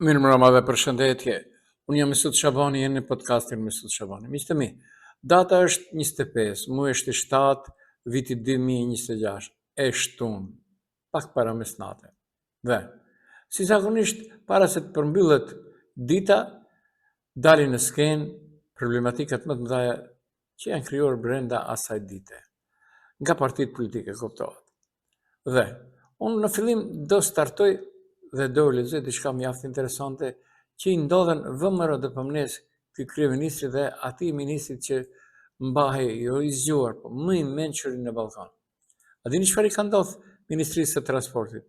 Mirë mbrëma dhe përshëndetje. Unë jam Mesut Shabani, jeni në podcastin Mesut Shabani. Miq të mi, data është 25, muaj është i 7, viti 2026, e shtunë, pak para mesnate. Dhe, si zakonisht, para se të përmbyllet dita, dalin në skenë problematikat më të mëdha që janë krijuar brenda asaj dite. Nga partitë politike, kuptohet. Dhe, unë në fillim do startoj dhe do lexoj diçka mjaft interesante që i ndodhen vëmërë dhe pëmnes ky kryeministri dhe atij ministrit që mbahej jo i zgjuar, po më i mençur në Ballkan. A dini çfarë ka ndodhur Ministrisë së Transportit?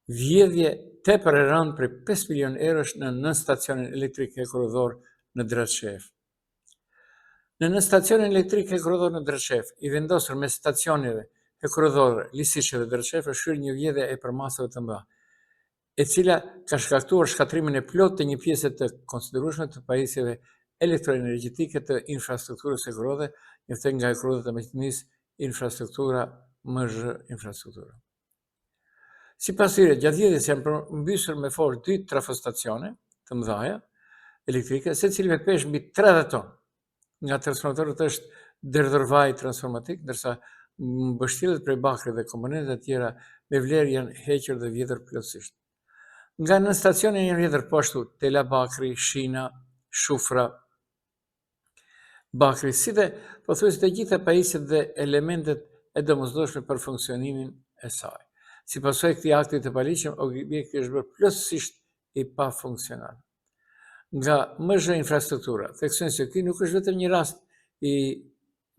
Vjedhje tepër e rëndë për 5 milion eurosh në nën stacionin elektrik e Korridor në Dreshef. Në nën stacionin elektrik e Korridor në Dreshef, i vendosur me stacioneve e Korridor, Lisiçe dhe Dreshef, është hyrë një vjedhje e përmasave të mëdha, e cila ka shkaktuar shkatrimin e plot të një pjese të konsiderueshme të pajisjeve elektroenergjetike të infrastrukturës së Korridorëve, njoftuar nga Korridorët e Maqedonisë, infrastruktura MZ infrastruktura. Sipas tyre, gjatë vjedhjes janë përmbysur me forcë 2 trafostacione të mëdha elektrike, secili me peshë mbi 30 ton. Nga transformatorët është derdhërvaj transformatik, ndërsa mbështjellët prej bakrit dhe komponentet e tjera me vlerë janë hequr dhe vjedhur plotësisht. Nga në stacionin janë vjedhur po ashtu tela bakri, shina, shufra, bakri, si dhe pothuajse të gjitha pajisjet dhe elementet e domosdoshme për funksionimin e saj. Si pasojë e këtij akti të paligjshëm, objekti është bërë plotësisht i pafunksional. Nga MZ infrastruktura, theksojnë se ky nuk është vetëm një rast i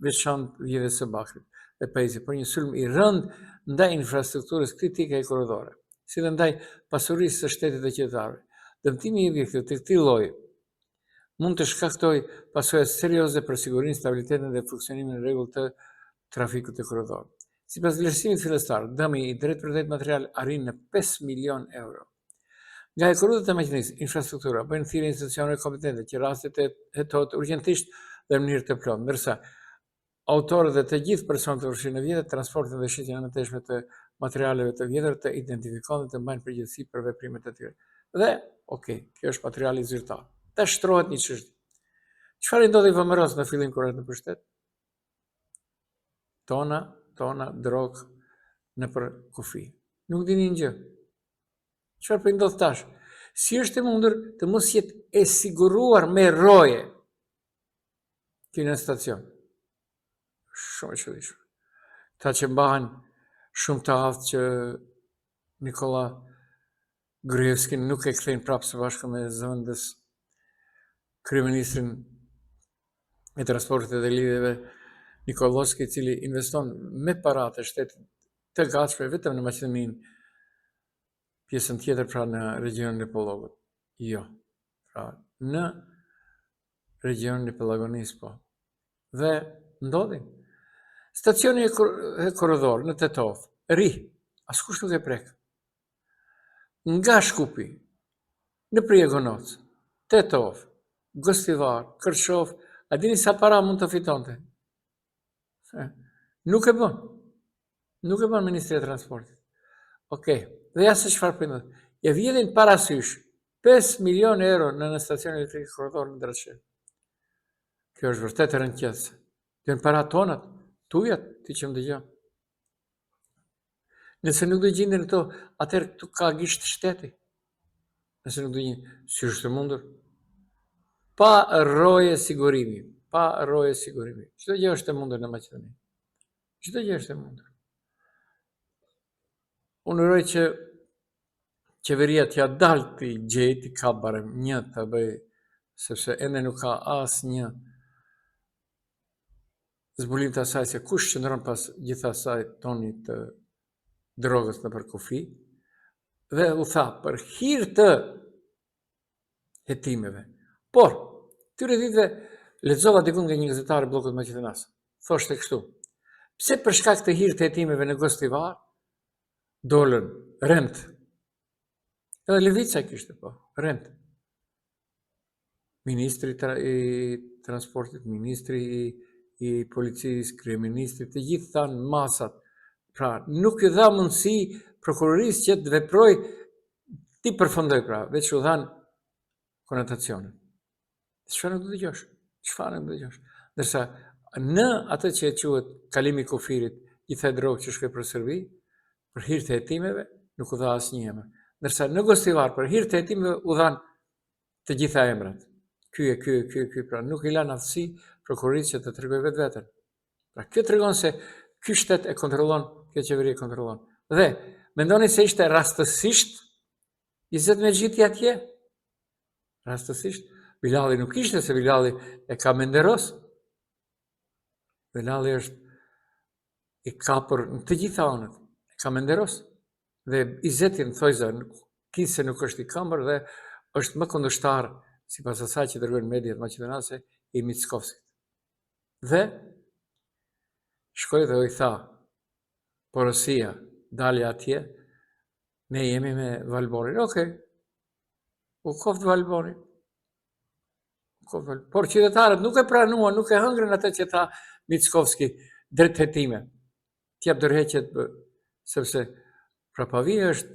veçantë vjedhjes së bakrit dhe pajisjeve, por një sulm i rëndë ndaj infrastrukturës kritike e korridore, si dhe ndaj pasurisë së shtetit dhe qytetarëve. Dëmtimi i objektit të këtij lloji mund të shkaktojë pasoja serioze për sigurinë, stabilitetin dhe funksionimin e rregullt të trafikut të korridorit. Sipas vlerësimit fillestar, dëmi i drejt material arrin në 5 milion euro. Nga Korridorët e Maqedonisë, infrastruktura bëjnë thirrje institucioneve kompetente që rastet hetohet urgjentisht dhe në mënyrë të plotë, ndërsa autorët dhe të gjithë personat të përfshirë në vjedhje, transportin dhe shitjen e mëtejshme të materialeve të vjedhura të identifikohen dhe të mbajnë përgjegjësi për veprimet e tyre. Dhe, kjo është materiali zyrtar. Tash shtrohet një çështje. Çfarë ndodhi vëmëros në fillim kur erdhi në pushtet? Tona drog nëpër kufi. Nuk dini gjë. Çfarë po ndodh tash? Si është e mundur të mos jetë e siguruar me roje ky në stacion? Shumë e çuditshme. Ta që mbahen shumë të aftë që Nikola Gruevski nuk e kthejnë prapë së bashku me zëvendës kryeministrin e transportit dhe lidhjeve Nikolovski, i cili investon me paratë e shtetit të gatshme vetëm në Maqedoninë, pjesën tjetër pra në regionin e Pologut. Jo, pra në regionin e Pelagonisë po. Dhe ndodhi. Stacioni e Korridor në Tetov, ri, askush nuk e prek. Nga Shkupi, në Priegonoc, Tetov, Gostivar, Kërshov, a dini sa para mund të fitonte? Nuk e bën. Nuk e bën Ministria e Transportit. Dhe ja se çfarë po ndodh. Ja vjedhin parasysh 5 milion euro në stacionin elektrik Korridor në Dreshef. Kjo është vërtet e rëndësishme. Janë para tonat, tujat, ti që më dëgjon. Nëse nuk do gjenden këto, atëherë këtu ka gisht shteti. Nëse nuk do gjenden, si është e mundur? Pa roje sigurimi. Çdo gjë është e mundur në Maqedoni. Çdo gjë është e mundur. Unë uroj që qeveria t'ja dalë këtij gjëje, t'i ka barem një të bëj, sepse ende nuk ka asnjë zbulim të asaj se kush qëndron pas gjithë asaj toni të drogës nëpër kufi, dhe u tha për hir të hetimeve. Por, këtyre ditëve lexova diku nga një gazetar i bllokut Maqedonas. Thoshte kështu: pse për shkak të hir të hetimeve në Gostivar dolën rent? Edhe Levica kishte po, rent. Ministri i transportit, ministri i policisë, kryeministri, të gjithë thanë masat. Pra, nuk i dha mundësi prokurorisë që të veproj, ti përfundoj pra, veç u dhanë konotacionin. Çfarë nuk do dëgjosh? Çfarë nuk do dëgjosh? Ndërsa në atë që quhet kalimi i kufirit, gjithë drogë që shkoi për Serbi, për hir të hetimeve, nuk u dha asnjë emër. Ndërsa në Gostivar për hir të hetimeve u dhan të gjitha emrat. Ky, pra nuk i lan aftësi prokurorisë që të tregoj vetveten. Pra kjo tregon se ky shtet e kontrollon, kjo qeveri e kontrollon. Dhe mendoni se ishte rastësisht 20 me gjiti atje? Rastësisht. Bilali nuk ishte, se Bilali e ka Menderos. Bilali është i kapur në të gjitha anët. E ka Menderos. Dhe Izetin thojza, kise nuk është i këmbër dhe është më kundërshtar, sipas asaj që dërgojnë mediat maqedonase, i Mickovskit. Dhe shkoi dhe i tha, porosia, dali atje, ne jemi me Valborin. Okej. U koft Valborin. Por qytetarët nuk e pranuan, nuk e hëngrën atë që tha Mickovski drejt hetime. T'jap dërheqjet, sepse Prapavia është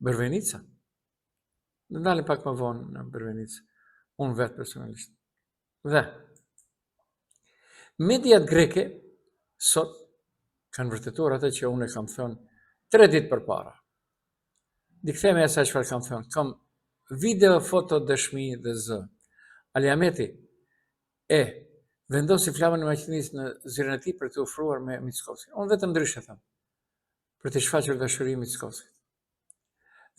Brvenica. Në dalim pak më vonë në Brvenicë, unë vetë personalisht. Dhe mediat greke sot kanë vërtetuar atë që unë e kam thënë 3 ditë përpara. Dikthemi asaj çfarë kam thënë. Kam video, foto, dëshmi dhe zë. Ali Ahmeti e vendosi flamën e Maqedonisë në zyrën e tij për të ofruar me Mickovski. Unë vetëm ndryshe them, për të shfaqur dashuri Mickovskit.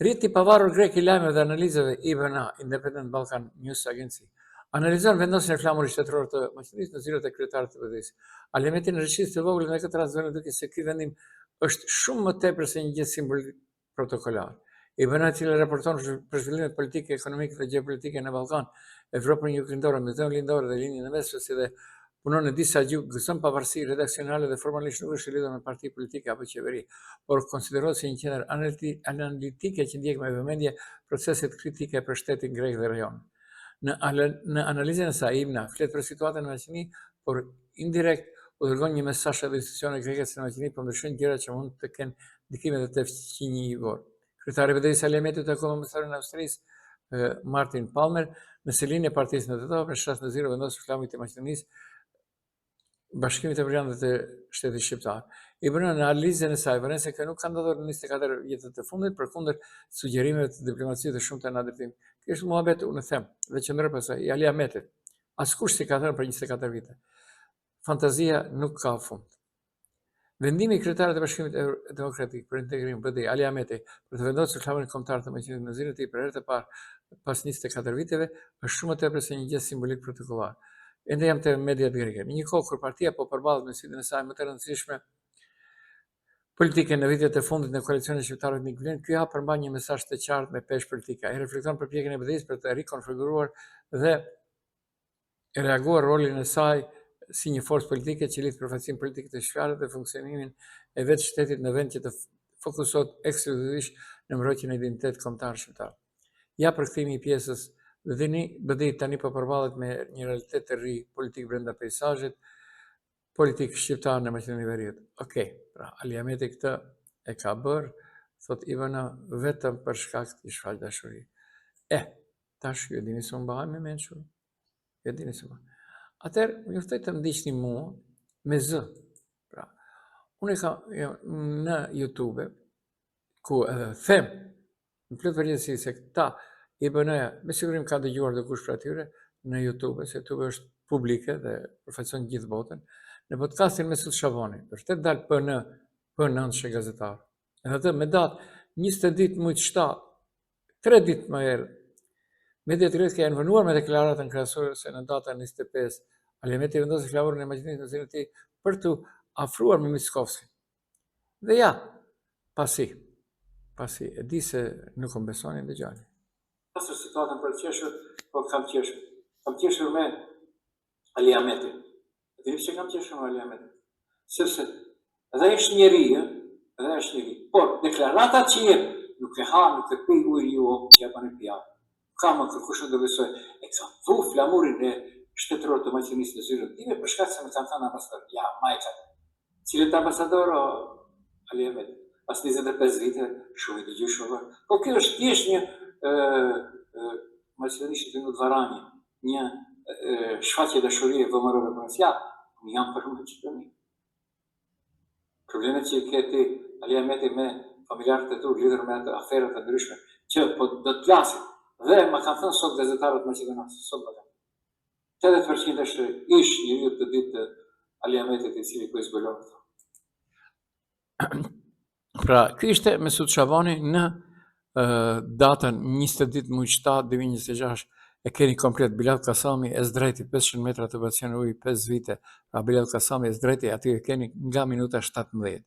Rrjeti i pavarur grek i lajmeve dhe analizave IBNA, Independent Balkan News Agency, analizon vendosjen e flamurit shtetëror të Maqedonisë në zyrët e kryetarit të BE-s. Ali Ahmeti në rrëshqitje të vogël në këtë rast vënë duke se ky vendim është shumë më tepër se një gjë simbolik protokolar. IBNA, i cili raporton për zhvillimet politike, ekonomike dhe gjeopolitike në Ballkan, Evropën juglindore, Mezionin lindor dhe linjën e mesme, si dhe punon në disa gjuhë, gëzon pavarësi redaksionale dhe formalisht nuk është lidhur me parti politike apo qeveri, por konsiderohet si një qendër analitike që ndjek me vëmendje proceset kritike për shtetin grek dhe rajon. Në analizën e saj, IBNA flet për situatën në Maqedoni, por indirekt u dërgon një mesazh edhe institucioneve greke se në Maqedoni po ndryshojnë gjëra që mund të kenë ndikime edhe te fqinjivor. Kryetari i BE-s Ali Ahmeti të komentarin e Austrisë, Martin Palmer, në selinë e partisë në të për 16 vendosur flamën e Maqedonisë, Bashkimit Evropian dhe të Shtetit Shqiptar. IBNA në analizën e saj vënë se kjo nuk ka ndodhur në 24 vjetët të fundit, përkundër sugjerimeve të diplomacisë të shumta në drejtim. Kjo është muhabet unë them, dhe qëndron pastaj i Ali Ahmetit. Askush si ka thënë për 24 vite. Fantazia nuk ka fund. Vendimi i kryetarit të Bashkimit Demokratik për integrim BE Ali Ahmeti për të vendosur flamën kombëtare të Maqedonisë në zyrën e tij për herë të parë pas 24 viteve është shumë më tepër se një gjë simbolik protokollar. Ende jam të mediat greke. Në një kohë kur partia po përballet me sfidën e saj më të rëndësishme politike në vitet e fundit në koalicionin shqiptar etnik vlen, ky hap përmban një mesazh të qartë me peshë politike. Ai reflekton përpjekjen e BE-s për të rikonfiguruar dhe reaguar rolin e saj si një forcë politike që lidh përfaqësinë politike të shqiptarëve dhe funksionimin e vetë shtetit në vend që të fokusohet ekskluzivisht në mbrojtjen e identitetit kombëtar shqiptar. Ja përkthimi i pjesës BE tani po përballet me një realitet të ri politik brenda peizazhit politik shqiptar në Maqedoninë e Veriut. Okej, pra Ali Ahmeti këtë e ka bërë, thot IBNA, vetëm për shkak të shfaq dashuri. Tash ju dini se unë bëhem me mençur. Ju dini se unë. Atëherë, më juftoj të më ndiqni mua me zë. Pra, unë e kam në YouTube, ku edhe them, në plot përgjithësi se këta IBNA, me sigurim ka dëgjuar dhe kush për atyre, në YouTube, se YouTube është publike dhe përfaqëson gjithë botën, në podcastin Mesut Shabani, vërtet dalë P9 gazetar. Edhe atë me datë 20 ditë mujt 7, 3 ditë më herë, mediat greke janë vënuar me deklaratën krahasore se në datën 25 Ali Ahmeti vendosi flamurin e Maqedonisë në zyrën e tij për të afruar me Mickovski. Dhe ja, pasi e di se nuk më besoni, dëgjoni. Pasur situatën për të qeshur, po kam qeshur. Kam qeshur me Ali Ahmeti. Dini që kam qeshur me Ali Ahmeti. Sepse edhe është njeri, por deklaratat që jep nuk e ha, nuk e pi ujë ju që jepani pija. Ka më kërkush do besoj. E ka vu flamurin e shtetëror të Maqedonisë në zyrën e tij për shkak se më kanë thënë ambasador. Ja, majkat. Cilët ambasador Ali Ahmeti. Pas 25 vite, shumë i dëgjueshëm. Po kjo është thjesht një Maqedonisht të në dharani një shfaqje dashurie vëmërore provincial, jam për Maqedoni. Problemet që ke ti, Alia Meti me familjarët e tu, lidhur me atë aferat e ndryshme, që po do të flasin, dhe më kanë thënë sot gazetarët maqedonasë, sot më kanë. 80% është ish njeriut të ditë Alia Metit i cili po i zbulon këto. Pra, ky ishte Mesut Shabani në datën 20 ditë muaj 7 2026 e keni komplet Bilal Kasami e zdrejti 500 metra të bacion ujë 5 vite, pra Bilal Kasami e zdrejti aty e keni nga minuta 17.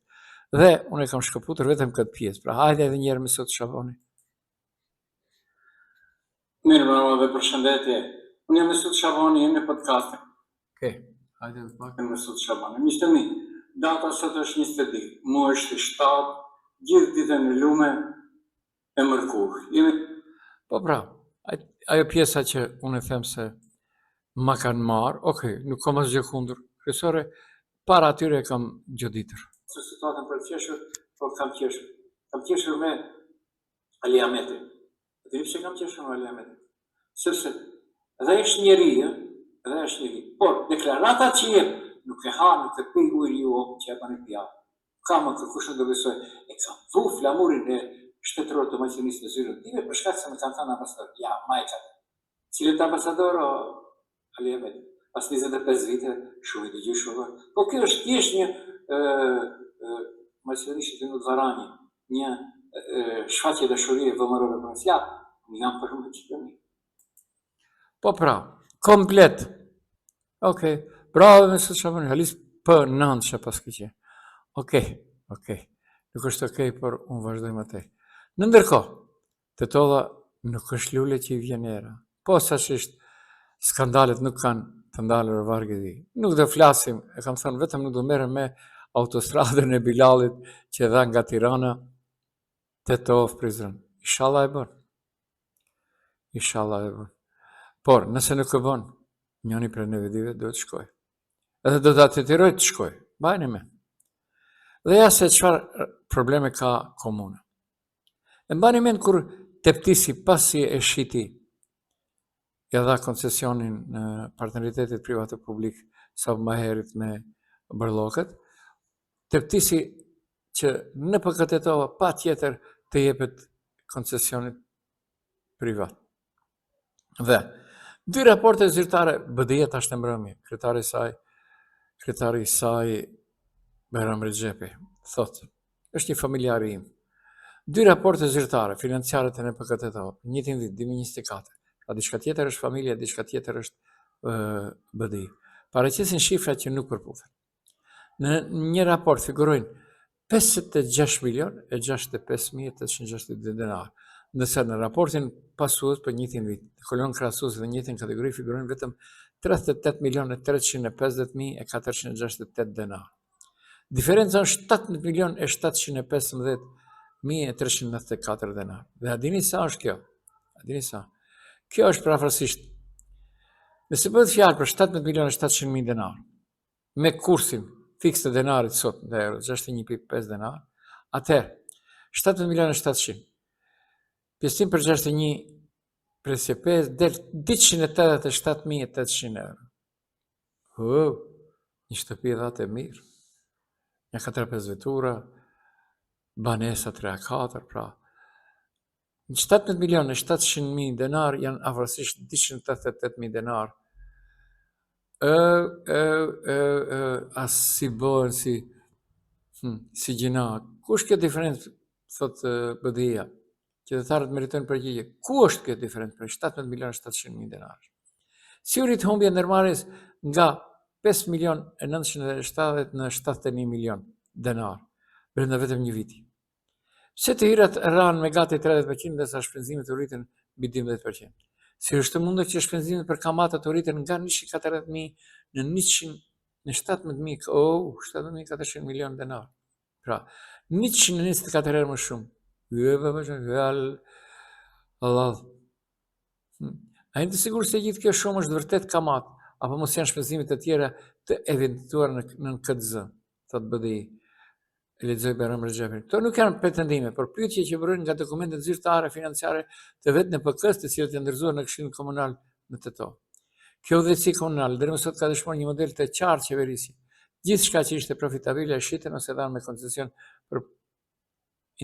Dhe unë e kam shkëputur vetëm këtë pjesë, pra hajde edhe njerë Mesut Shabani. Mirë, bravo dhe përshëndetje. Unë jam Mesut Shabani, jem në podcastin. Okej, hajde dhe pak. Mesut Shabani. Miqtë mi, data sot është 20 ditë, muaj është 7, gjithë ditën në lume e mërkur. Po pra, ajo pjesa që unë e them se ma kanë marë, nuk kam asgjë kundër. Kryesore, para atyre kam gjoditër. Se situatën për qeshur, po kam qeshur. Kam qeshur me Alia Meti. Dhe që kam qeshur me Alia Meti. Sepse dhe është njeri, por deklarata që jetë nuk e ha në të pi ujri ju që e pa në pja. Ka më kërkushën do besoj, e ka vu flamurin e shtetëror të Maqedonisë në zyrën time, për shkak se më kanë thënë ambasador, ja, majqat. Cilët ambasador o Alia Meti? Pas 25 vite, shumë i dëgjueshëm. Po kjo është thjesht një Maqedonisht të në dharani, një shfaqje dashurie vëmërore provincial, jam për Maqedoni. Po pra, komplet. Okej, bravo Mesut Shabani, halis për nëndë që pas këqe. Okej. Nuk është okej, por unë vazhdoj më tej. Në ndërko, të tolla nuk është lule që i vjen era. Po sa që ishtë skandalet nuk kanë të ndalër vargë di. Nuk do flasim, e kam thënë vetëm nuk do merrem me autostradën e Bilalit që dha nga Tirana të Tov Prizren. Inshallah e bën. Por, nëse nuk e bën, njëni për në vidive do të shkoj. Edhe do të atëtiroj të shkoj. Bajnë me. Dhe ja se qëfar probleme ka komune. E mbani mend kur Teptisi pasi e shiti ja dha koncesionin në partneritetit privat të publik sa më herët me bërllokët, Teptisi që në PKTTO pa tjetër të jepet koncesionit privat. Dhe, 2 raporte zyrtare BDI tash në mbrëmje, kryetari i saj Behram Rexhepi, thotë, është një familjari im. 2 raporte zyrtare, financiare të në PKTTO, njëtin vit, 2024, a diçka tjetër është familja, diçka tjetër është BDI. Paraqesin shifra që nuk përputhen. Në një raport figurojnë 56.605.862 denar, ndërsa në raportin pasues për njëtin vit, në kolon krahasues dhe njëtin kategori figurojnë vetëm 38.350.468 denar. Diferenca është 17.715.394 denar. Dhe a dini sa është kjo? Kjo është prafërsisht. Nëse bëhet fjalë për 17.700.000 denar, me kursin fiks të denarit sot në euro, 61.5 denar, atëherë 17.700.000, pjesëtim për 61.5 del 287.800 euro. Një shtëpi dhatë e mirë, një 4-5 vetura, banesa 3-4, pra. 17.700.000 denar janë afërsisht 288.000 denar. As si bëhen si gjina. Ku është kjo diferencë, thot BDI-ja? Qytetarët meritojnë përgjigje. Ku është kjo diferencë për 17.700.000 denar? Si u rrit humbja ndërmarrjes nga 5.970.000 në 71 milion denar brenda vetëm një viti? Se të hirat rranë me gati 30%, ndërsa shpenzimet u rritën mbi 12%. Si është mundur që shpenzimet për kamatat u rritën nga 140.000 në 17.000, 17.400 milion denar. Pra, 124 herë më shumë. Allah. A jeni të sigurt se gjithë kjo shumë është vërtet kamat, apo mos janë shpenzimet e tjera të evidentuar në KZ, thot BDI. e lexoj Bayram Rexhepin. Këto nuk janë pretendime, por pyetje që vërejnë nga dokumentet zyrtare financiare të vetë në PK-s, të cilët janë ndërzuar në Këshillin Komunal në Teto. Kjo udhëheqësi komunale deri më sot ka dëshmuar një model të qartë qeverisi. Gjithçka që ishte profitabile e shiten ose dhanë me koncesión për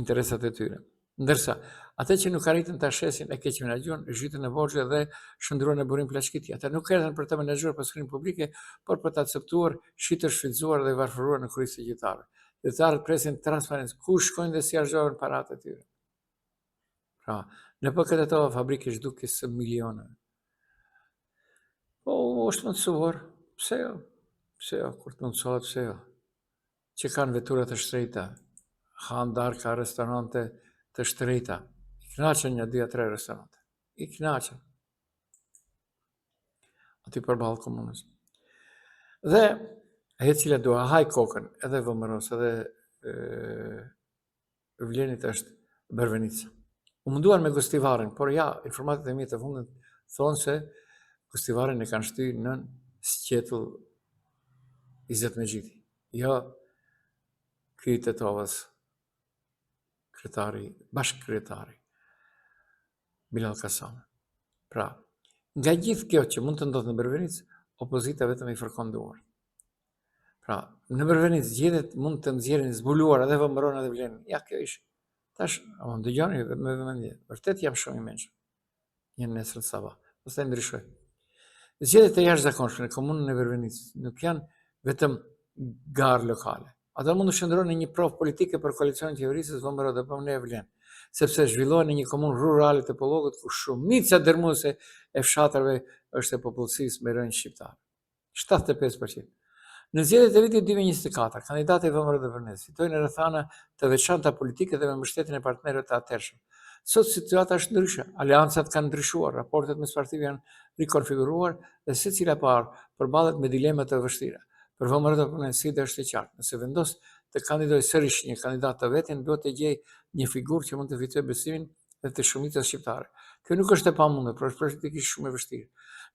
interesat e tyre. Ndërsa, atë që nuk arritën ta shesin e keq menaxhuan, zhytën në borxhe dhe shndruan në burim plashkiti. Ata nuk erdhën për të menaxhuar pasurinë publike, por për ta acceptuar, shitër, shfrytzuar dhe varfëruar në kryq të qytetarëve. Qytetarët presin transparencë, ku shkojnë dhe si argjohen paratë e tyre. Pra, në PK të fabrikë zhdukje së milionëve. Po, është mundësuar, pse jo? Pse jo, kur të mundësohet, pse jo? Që kanë veturat të shtrejta, handarka, restorante të shtrejta. I knaqen 1-2-3 restorante. I knaqen. Aty përballë komunës. Dhe ajo cila dua haj kokën, edhe vëmëros, edhe Vlenit është Bervenica. U munduan me Gostivarin, por ja, informatat e mia të fundit thonë se Gostivarin e kanë shtyr në sqetull Izet Mexhiti. Jo ky Tetovës kryetari, bashkëkryetari Bilal Kasam. Pra, nga gjithë kjo që mund të ndodhë në Bervenic, opozita vetëm i fërkon duar. Pra, në Bervenic zgjedhjet mund të nxjerrin zbuluar edhe vëmëron edhe Vlenin. Ja, kjo ishte. Tash, ama dëgjoni me vëmendje. Vërtet jam shumë i mençur. Një nesër sabah. Pastaj ndryshoj. Zgjedhjet e jashtëzakonshme në komunën e Bervenic nuk janë vetëm garë lokale. Ata mund të shndrohen në një provë politike për koalicionin qeverisës vëmëro dhe për ne Vlen, sepse zhvillohen në një komunë rurale të Pollogut ku shumica dërmuese e fshatrave është e popullsisë me rënjë shqiptare. 75%. Në zgjedhjet e vitit 2024, kandidatë e vëmërë dhe Vërnes fitojnë rrethana të veçanta politike dhe me mbështetjen e partnerëve të atërshëm. Sot situata është ndryshe, aleancat kanë ndryshuar, raportet mes partive janë rikonfiguruar dhe secila përballet me dilema të vështira. Për vëmërë dhe Vërnes sfida është e qartë. Nëse vendos të kandidojë sërish një kandidat të vetin, duhet të gjejë një figurë që mund të fitojë besimin dhe të shumicës shqiptare. Kjo nuk është e pamundur, por është politikisht shumë e vështirë.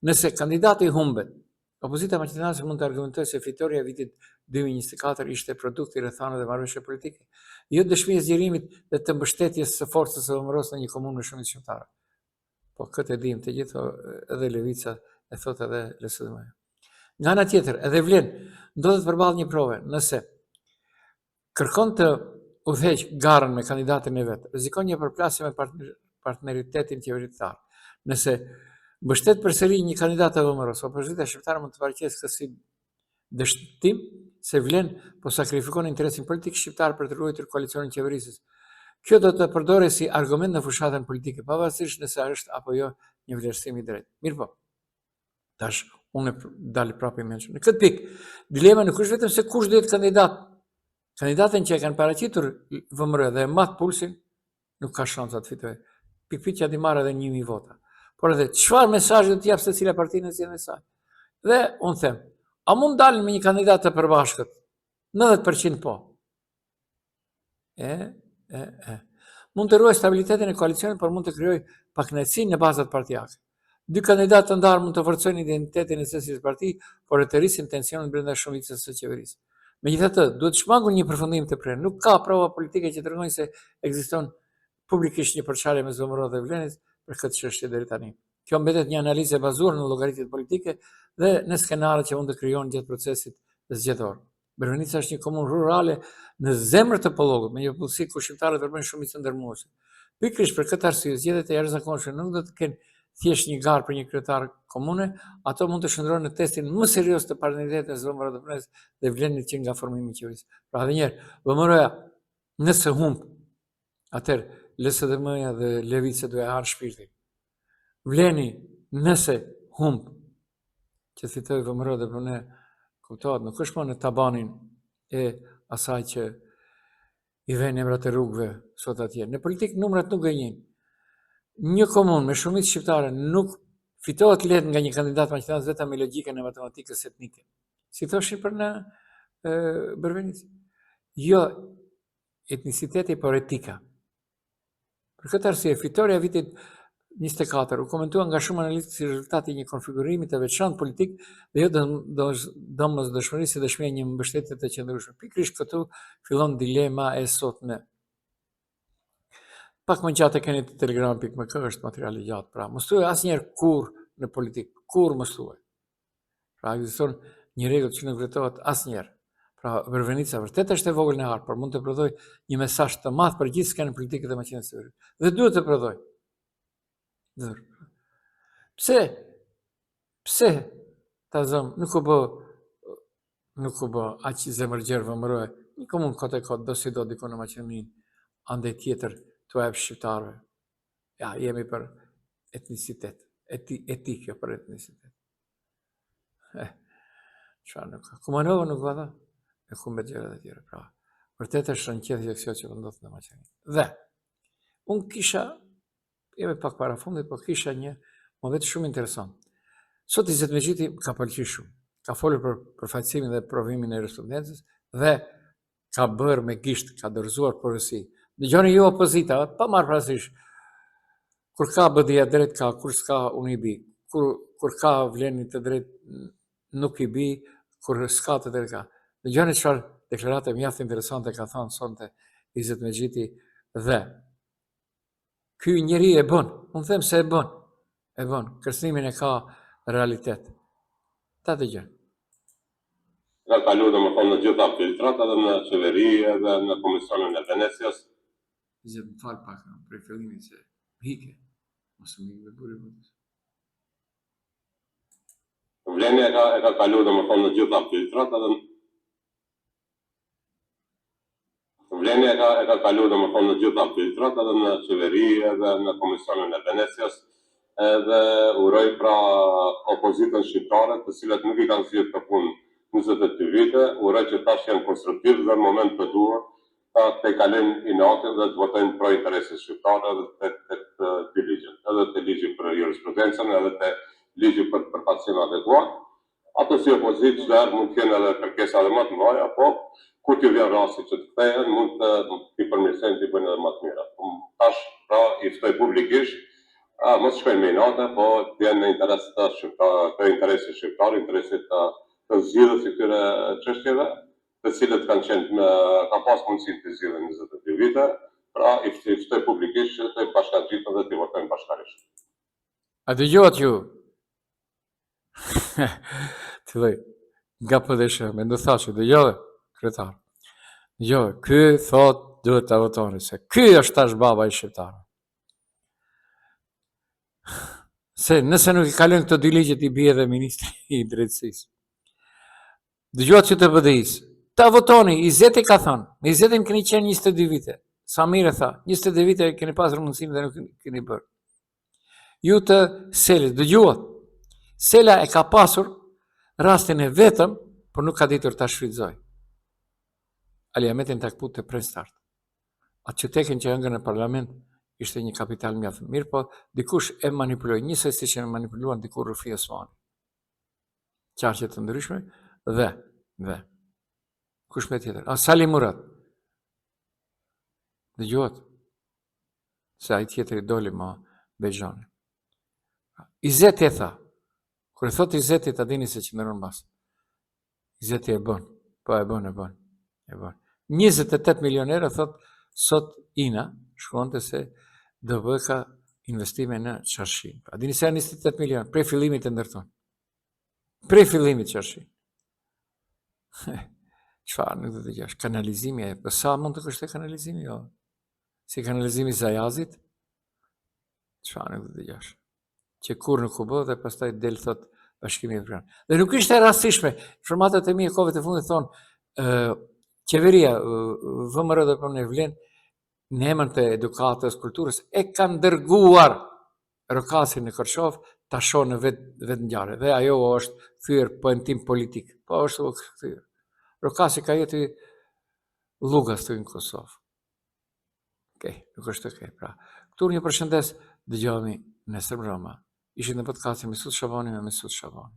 Nëse kandidati humbet, opozita maqedonase mund të argumentojë se fitoria e vitit 2024 ishte produkt i rrethanave dhe marrëveshjeve politike, jo dëshmi e zgjerimit dhe të mbështetjes së forcës së vëmëros në një komunë me shumicë shqiptare. Po këtë e dim të gjithë, edhe Levica e thotë edhe LSDM. Nga ana tjetër, edhe Vlen ndodhet përballë një prove, nëse kërkon të udhëheq garën me kandidatin e vet, rrezikon një përplasje me partneritetin qeveritar. Nëse mbështet përsëri një kandidat të vëmëros, opozita shqiptare mund të paraqesë këtë si dështim se Vlen po sakrifikon interesin politik shqiptar për të ruajtur koalicionin qeverisës. Kjo do të përdoret si argument në fushatën politike, pavarësisht nëse është apo jo një vlerësim i drejtë. Mirë po. Tash unë dalë prapë i mençur. Në këtë pikë, dilema nuk është vetëm se kush do të jetë kandidat. Kandidatën që e kanë paraqitur vëmërë dhe e mat pulsin, nuk ka shansa të fitojë. Pikpyetja di marrë edhe 1000 vota. Por edhe çfarë mesazhi do të jap secila parti në zgjedhjen e saj. Dhe unë them, a mund dalin me një kandidat të përbashkët? 90% po. Mund të ruaj stabilitetin e koalicionit, por mund të krijoj pakënaqësi në bazat partijake. Dy kandidatë të ndarë mund të forcojnë identitetin e secilës parti, por e të rrisin tensionin brenda shumicës së qeverisë. Megjithatë, duhet shmangur një përfundim të prerë. Nuk ka prova politike që tregojnë se ekziston publikisht një përçarje mes vëmëros dhe Vlenit për këtë çështje deri tani. Kjo mbetet një analizë e bazuar në llogaritjet politike dhe në skenarët që mund të krijohen gjatë procesit zgjedhor. Bervenica është një komunë rurale në zemër të Pollogut, me një popullsi ku shqiptarët verbojnë shumicën ndërmuese. Pikërisht për këtë arsye, zgjedhjet e jashtëzakonshme nuk do të kenë thjesht një garë për një kryetar komune, ato mund të shndrohen në testin më serioz të partneritetit mes vëmërës dhe Vlenit dhe Vlenit që nga formimi i qeverisë. Pra edhe një herë, vëmëroja nëse humb, atëherë LSDM-ja dhe Levica do e harë shpirtin. Vleni nëse humb, që fitoj vëmëro dhe për ne, kuptohet, nuk është më në tabanin e asaj që i vjen emrat e rrugëve sot atje. Në politikë numrat nuk gënjejnë. Një komunë me shumicë shqiptare nuk fitohet lehtë nga një kandidat maqedonas vetëm me logjikën e matematikës etnike. Si thoshin për në Bervenic? Jo etniciteti, por etika. Për këtë arsye, fitoria e vitit 24 u komentua nga shumë analitikë si rezultati i një konfigurimi të veçantë politik dhe jo domosdoshmërisë si dëshmia e një mbështetje të qëndrueshme. Pikërisht këtu fillon dilema e sotme. Pak më gjatë e keni të telegram.mk, është material i gjatë, pra mos thuaj asnjëherë kurr në politikë, kurr mos thuaj. Pra ekziston një rregull që nuk vërtetohet asnjëherë. Pra Vrvenica vërtet është e vogël në hartë, por mund të prodhoj një mesazh të madh për gjithë skenën politike të maqenisë së Veriut. Dhe duhet të prodhoj. Pse ta zëm nuk u bë aq zemërgjer vëmëroj. Një komunë kote do si do diku në Maqedoni, ande tjetër tu jap shqiptarëve. Ja, jemi për etnicitet, etikë për etnicitet. Çfarë nuk ka. Kumanova nuk vada e humbet gjërat e tjera. Pra, vërtet është rënqethje kjo që ndodh në Maqedoni. Dhe unë kisha, jemi pak para fundit, po kisha një moment shumë interesant. Sot Izet Mexhiti ka pëlqyer shumë. Ka folur për përfaqësimin dhe provimin e respondencës dhe ka bërë me gisht, ka dorëzuar porosi. Dëgjoni ju opozita, pa marrë parasysh kur ka BDI drejt ka, kur s'ka unë i bi, kur ka vlenin të drejt nuk i bi, kur s'ka të drejt ka. Dëgjoni çfarë deklarate mjaft interesante ka thënë sonte Izet Mexhiti dhe ky njeri e bën, unë them se e bën, kërcënimin e ka realitet. Ta dëgjoj. Ka kalu domethënë në gjitha filtrat edhe në qeveri edhe në komisionin e Venecias. Izet më fal pak për fillimin se hike. Mos më ikë burri vetë. Vleni e ka kalu domethënë në gjitha filtrat edhe Vleni e ka kalu domethënë në gjitha filtrat edhe në qeveri edhe në komisionin e Venecias. Edhe uroj pra opozitën shqiptare, të cilët nuk i kanë thirrë të punë 22 vite, uroj që tash janë konstruktiv dhe në moment të duhur të kalojnë inatin dhe të votojnë pro interesit shqiptar edhe të dy ligjet, edhe të ligji për jurisprudencën edhe të ligji për përfaqësim adekuat. Ato si opozitë çfarë mund të kenë edhe kërkesa edhe më të mëdha, po kur t'i vjen rasti që të kthehen, mund të i përmirësojnë t'i bëjnë edhe më të mira. Tash pra i ftoj publikisht mos shkojnë me inate, po të jenë në interes të interesit shqiptar, interesit të zgjidhjes së këtyre çështjeve, të cilët ka pas mundësinë të zgjidhen 22 vite, pra i ftoj publikisht që të bashkangjitem dhe të votojnë bashkërisht. A dëgjohet ju? Të lloj nga pëdeshë, me ndo thashë, dëgjove, kryetar. Dëgjove, ky thot duhet të votoni, se ky është tash baba i shqiptarëve. Se nëse nuk i kalojnë këto dy ligjet i bie edhe ministri i drejtësisë. Dëgjohet që të BDI-s. Ta votoni, Izeti ka thënë. Me Izetin keni qenë 22 vite. Samir e tha, 22 vite keni pasur mundësinë dhe nuk keni bërë. Ju të Selit, dëgjohet. Sela e ka pasur rastin e vetëm, por nuk ka ditur ta shfrytëzoj. Ali Ahmetin ta kput të prestart. Atë që tekin që ëngën në parlament ishte një kapital mjaft mirë, po dikush e manipuloi, njësoj si që manipuluan dikur Rufi Osmani. Qarqe të ndryshme dhe kush me tjetër? Sali Murat. Dëgjohet se ai tjetëri doli ma Bexhani. Izeti e tha. Kur e thot Izeti ta dini se qëndron mbas. Izeti e bën. Po e bën. 28 milionerë thot sot Ina shkronte se do bëj ka investime në çarshi. A dini se janë 28 milion prej fillimit të ndërton. Prej fillimit çarshi. Çfarë nuk do të dëgjosh? Kanalizimi e po sa mund të kushtojë kanalizimi jo? Si kanalizimi Zajazit? Çfarë nuk do të dëgjosh? Që kur nuk u bë dhe pastaj del thot Bashkimi Evropian. Dhe nuk ishte e rastishme. Informatat e mia kohëve të fundit thonë qeveria VMR dhe për në vlen në emër të edukatës, kulturës, e kanë dërguar Rokasin në Korçov ta shoh në vetë ngjarje. Dhe ajo është thyer poentim politik. Po është thyer. Rokasi ka jetë Lugas të në Kosovë. Okej, nuk është okej. Pra, këtu një përshëndes, dëgjohemi nesër Roma. Ishit në podcastin Mesut Shabani me Mesut Shabani.